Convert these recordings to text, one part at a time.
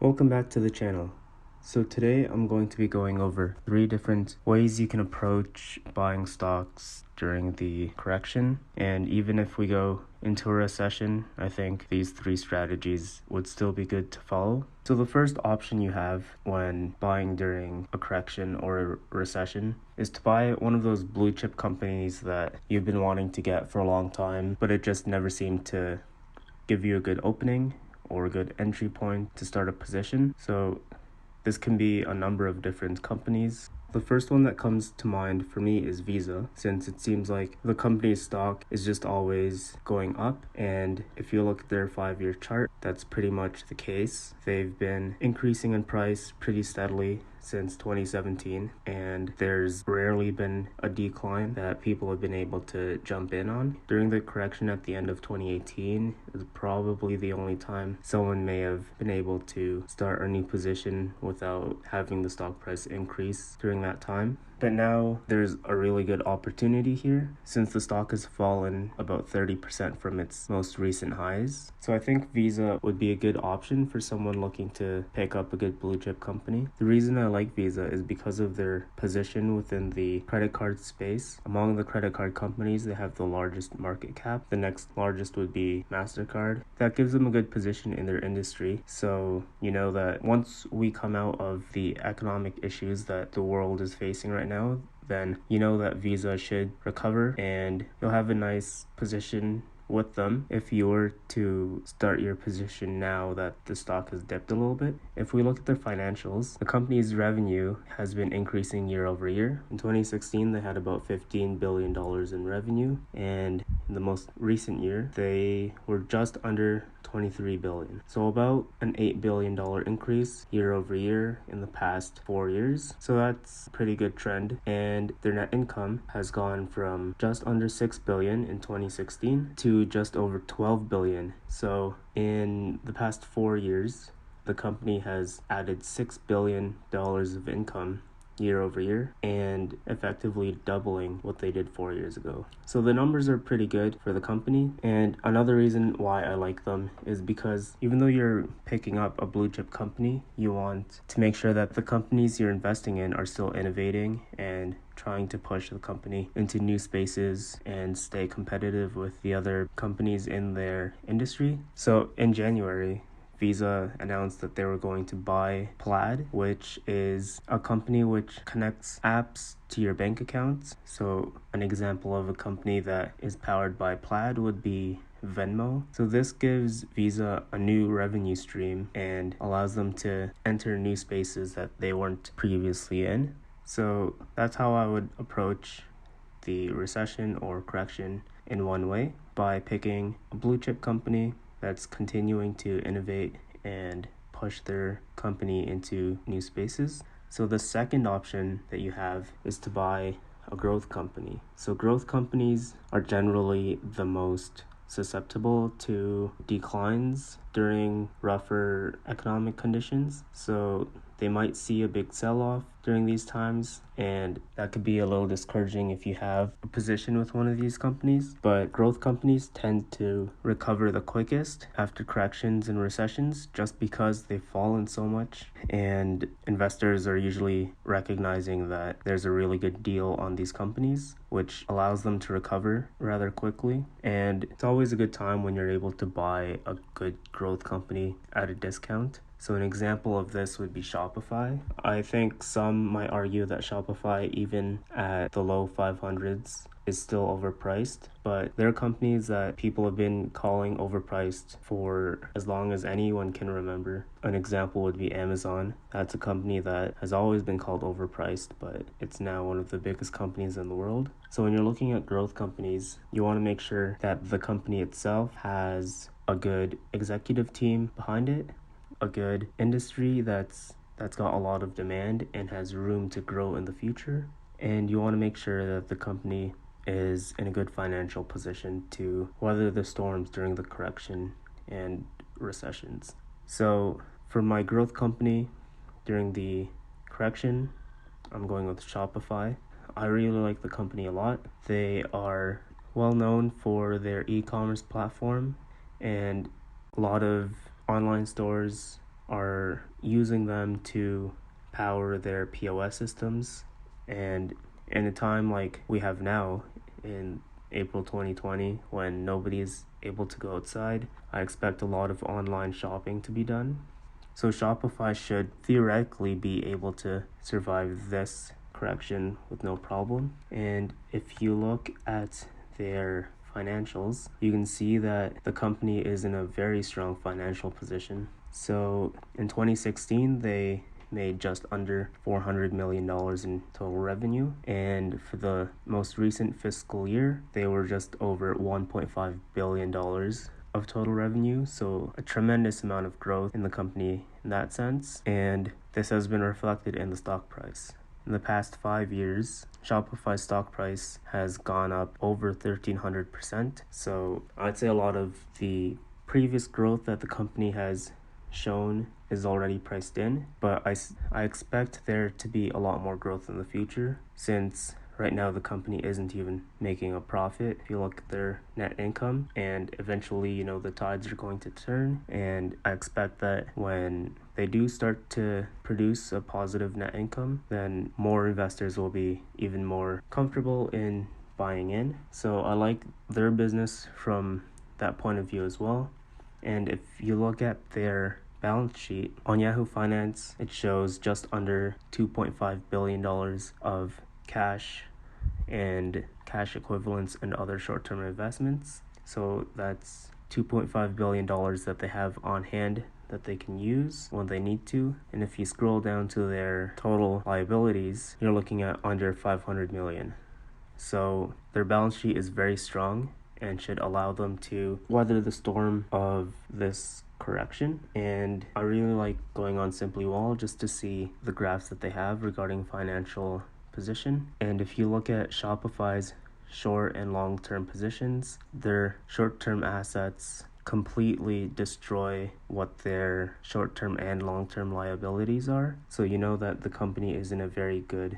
Welcome back to the channel. So today I'm going to be going over 3 different ways you can approach buying stocks during the correction. And even if we go into a recession, I think these 3 strategies would still be good to follow. So the first option you have when buying during a correction or a recession is to buy one of those blue chip companies that you've been wanting to get for a long time, but it just never seemed to give you a good opening or a good entry point to start a position. So this can be a number of different companies. The first one that comes to mind for me is Visa, since it seems like the company's stock is just always going up. And if you look at their 5-year chart, that's pretty much the case. They've been increasing in price pretty steadily since 2017, and there's rarely been a decline that people have been able to jump in on. During the correction at the end of 2018 is probably the only time someone may have been able to start a new position without having the stock price increase during that time. But now there's a really good opportunity here since the stock has fallen about 30% from its most recent highs. So I think Visa would be a good option for someone looking to pick up a good blue chip company. The reason I like Visa is because of their position within the credit card space. Among the credit card companies, they have the largest market cap. The next largest would be MasterCard. That gives them a good position in their industry. So you know that once we come out of the economic issues that the world is facing right now, then you know that Visa should recover and you'll have a nice position with them if you were to start your position now that the stock has dipped a little bit. If we look at their financials, the company's revenue has been increasing year over year. In 2016, they had about $15 billion in revenue, and in the most recent year, they were just under 23 billion. So about an $8 billion increase year over year in the past 4 years. So that's a pretty good trend. And their net income has gone from just under 6 billion in 2016 to just over 12 billion. So in the past 4 years, the company has added $6 billion of income year over year and effectively doubling what they did 4 years ago. So the numbers are pretty good for the company. And another reason why I like them is because even though you're picking up a blue chip company, you want to make sure that the companies you're investing in are still innovating and trying to push the company into new spaces and stay competitive with the other companies in their industry. So in January, Visa announced that they were going to buy Plaid, which is a company which connects apps to your bank accounts. So an example of a company that is powered by Plaid would be Venmo. So this gives Visa a new revenue stream and allows them to enter new spaces that they weren't previously in. So that's how I would approach the recession or correction in one way, by picking a blue chip company that's continuing to innovate and push their company into new spaces. So the second option that you have is to buy a growth company. So growth companies are generally the most susceptible to declines during rougher economic conditions. So they might see a big sell-off during these times, and that could be a little discouraging if you have a position with one of these companies. But growth companies tend to recover the quickest after corrections and recessions just because they've fallen so much, and investors are usually recognizing that there's a really good deal on these companies, which allows them to recover rather quickly. And it's always a good time when you're able to buy a good growth company at a discount. So an example of this would be Shopify. I think some might argue that Shopify, even at the low 500s, is still overpriced, but there are companies that people have been calling overpriced for as long as anyone can remember. An example would be Amazon. That's a company that has always been called overpriced, but it's now one of the biggest companies in the world. So when you're looking at growth companies, you want to make sure that the company itself has a good executive team behind it, a good industry that's got a lot of demand and has room to grow in the future. And you want to make sure that the company is in a good financial position to weather the storms during the correction and recessions. So for my growth company during the correction, I'm going with Shopify. I really like the company a lot. They are well known for their e-commerce platform, and a lot of online stores are using them to power their POS systems. And in a time like we have now in April 2020, when nobody is able to go outside, I expect a lot of online shopping to be done. So Shopify should theoretically be able to survive this correction with no problem. And if you look at their financials, you can see that the company is in a very strong financial position. So in 2016, they made just under $400 million in total revenue, and for the most recent fiscal year, they were just over $1.5 billion of total revenue, so a tremendous amount of growth in the company in that sense, and this has been reflected in the stock price. In the past 5 years, Shopify's stock price has gone up over 1,300%, so I'd say a lot of the previous growth that the company has shown is already priced in, but I expect there to be a lot more growth in the future, since right now the company isn't even making a profit. If you look at their net income, and eventually, the tides are going to turn, and I expect that when they do start to produce a positive net income, then more investors will be even more comfortable in buying in. So I like their business from that point of view as well. And if you look at their balance sheet on Yahoo Finance, it shows just under $2.5 billion of cash and cash equivalents and other short-term investments. So that's $2.5 billion that they have on hand that they can use when they need to. And if you scroll down to their total liabilities, you're looking at under $500 million. So their balance sheet is very strong and should allow them to weather the storm of this correction. And I really like going on Simply Wall just to see the graphs that they have regarding financial position. And if you look at Shopify's short and long-term positions, their short-term assets completely destroy what their short-term and long-term liabilities are. So you know that the company is in a very good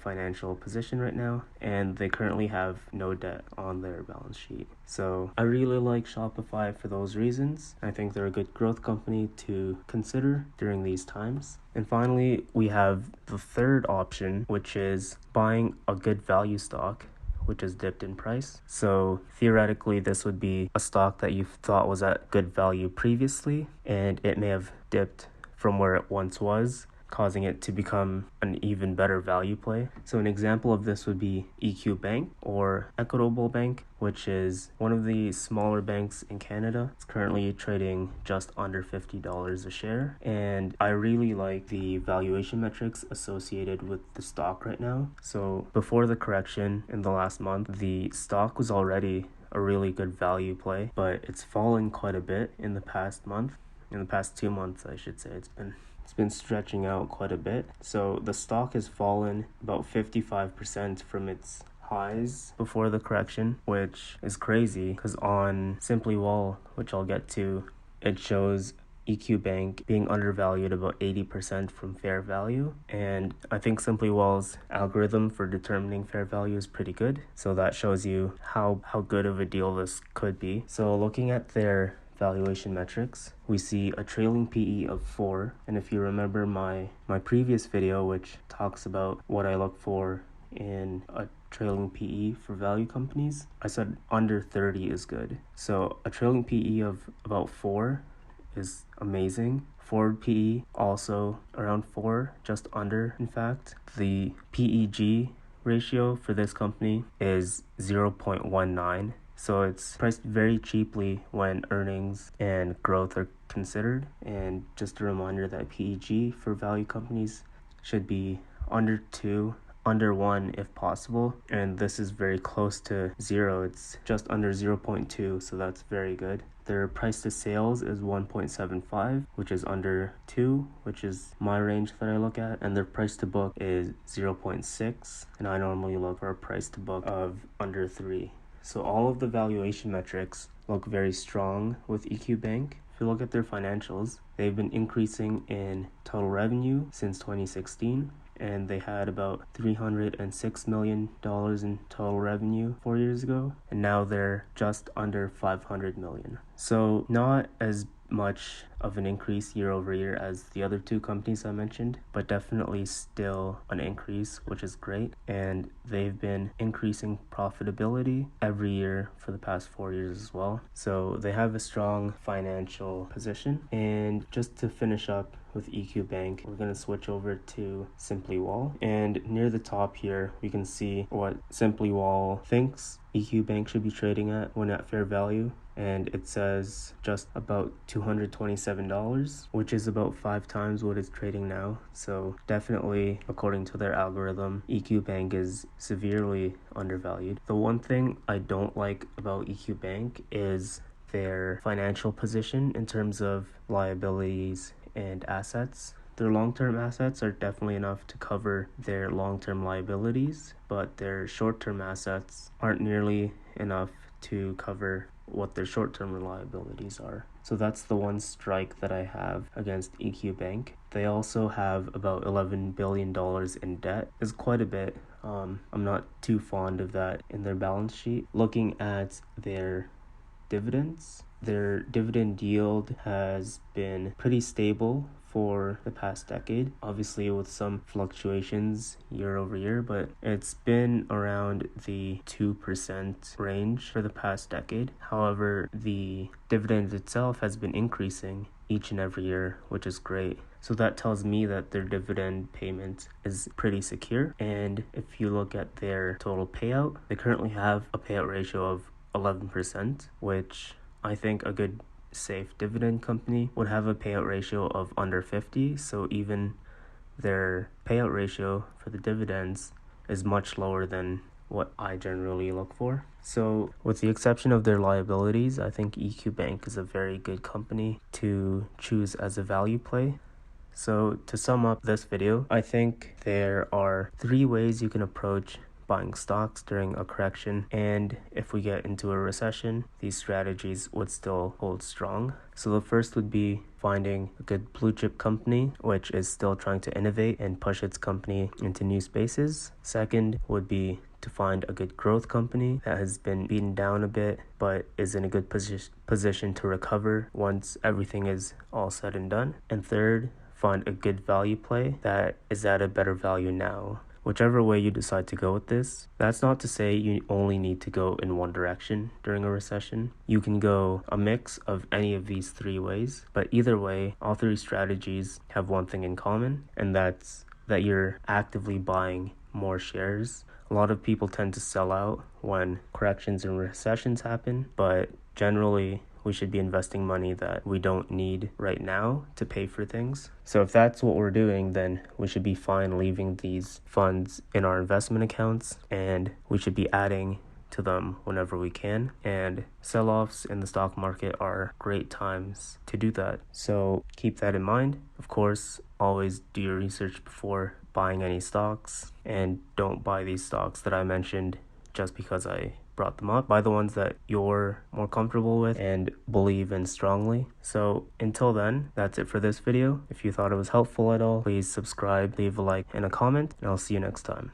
financial position right now, and they currently have no debt on their balance sheet. So I really like Shopify for those reasons. I think they're a good growth company to consider during these times. And finally, we have the third option, which is buying a good value stock which has dipped in price. So theoretically, this would be a stock that you thought was at good value previously, and it may have dipped from where it once was, causing it to become an even better value play. So an example of this would be EQ Bank or Equitable Bank, which is one of the smaller banks in Canada. It's currently trading just under $50 a share, and I really like the valuation metrics associated with the stock right now. So before the correction in the last month, the stock was already a really good value play, but it's fallen quite a bit in the past month. In the past 2 months, I should say. It's been stretching out quite a bit. So the stock has fallen about 55% from its highs before the correction, which is crazy because on Simply Wall, which I'll get to, it shows EQ Bank being undervalued about 80% from fair value. And I think Simply Wall's algorithm for determining fair value is pretty good. So that shows you how good of a deal this could be. So looking at their valuation metrics, we see a trailing PE of 4, and if you remember my previous video, which talks about what I look for in a trailing PE for value companies, I said under 30 is good. So a trailing PE of about 4 is amazing. Forward PE also around 4, just under in fact. The PEG ratio for this company is 0.19. So it's priced very cheaply when earnings and growth are considered. And just a reminder that PEG for value companies should be under 2, under 1 if possible. And this is very close to 0. It's just under 0.2, so that's very good. Their price to sales is 1.75, which is under 2, which is my range that I look at. And their price to book is 0.6, and I normally look for a price to book of under 3. So all of the valuation metrics look very strong with EQ Bank. If you look at their financials, they've been increasing in total revenue since 2016, and they had about $306 million in total revenue 4 years ago, and now they're just under $500 million. So not as much of an increase year over year as the other two companies I mentioned, but definitely still an increase, which is great. And they've been increasing profitability every year for the past 4 years as well. So they have a strong financial position. And just to finish up with EQ Bank, we're going to switch over to Simply Wall. And near the top here, we can see what Simply Wall thinks EQ Bank should be trading at when at fair value. And it says just about $227, which is about 5 times what it's trading now. So definitely, according to their algorithm, EQ Bank is severely undervalued. The one thing I don't like about EQ Bank is their financial position in terms of liabilities and assets. Their long-term assets are definitely enough to cover their long-term liabilities, but their short-term assets aren't nearly enough to cover what their short-term liabilities are. So that's the one strike that I have against EQ Bank. They also have about $11 billion in debt. It's quite a bit. I'm not too fond of that in their balance sheet. Looking at their dividends, their dividend yield has been pretty stable for the past decade, obviously with some fluctuations year over year, but it's been around the 2% range for the past decade. However, the dividend itself has been increasing each and every year, which is great. So that tells me that their dividend payment is pretty secure. And if you look at their total payout, they currently have a payout ratio of 11%, which I think a good safe dividend company would have a payout ratio of under 50. So even their payout ratio for the dividends is much lower than what I generally look for. So with the exception of their liabilities, I think EQ Bank is a very good company to choose as a value play. So to sum up this video, I think there are 3 ways you can approach buying stocks during a correction, and if we get into a recession, these strategies would still hold strong. So the first would be finding a good blue chip company which is still trying to innovate and push its company into new spaces. Second would be to find a good growth company that has been beaten down a bit but is in a good position to recover once everything is all said and done. And third, find a good value play that is at a better value now. Whichever way you decide to go with this, that's not to say you only need to go in one direction during a recession. You can go a mix of any of these 3 ways, but either way, all 3 strategies have one thing in common, and that's that you're actively buying more shares. A lot of people tend to sell out when corrections and recessions happen, but generally, we should be investing money that we don't need right now to pay for things. So if that's what we're doing, then we should be fine leaving these funds in our investment accounts, and we should be adding to them whenever we can. And sell-offs in the stock market are great times to do that. So keep that in mind. Of course, always do your research before buying any stocks, and don't buy these stocks that I mentioned just because I brought them up. Buy the ones that you're more comfortable with and believe in strongly. So until then, that's it for this video. If you thought it was helpful at all, please subscribe, leave a like and a comment, and I'll see you next time.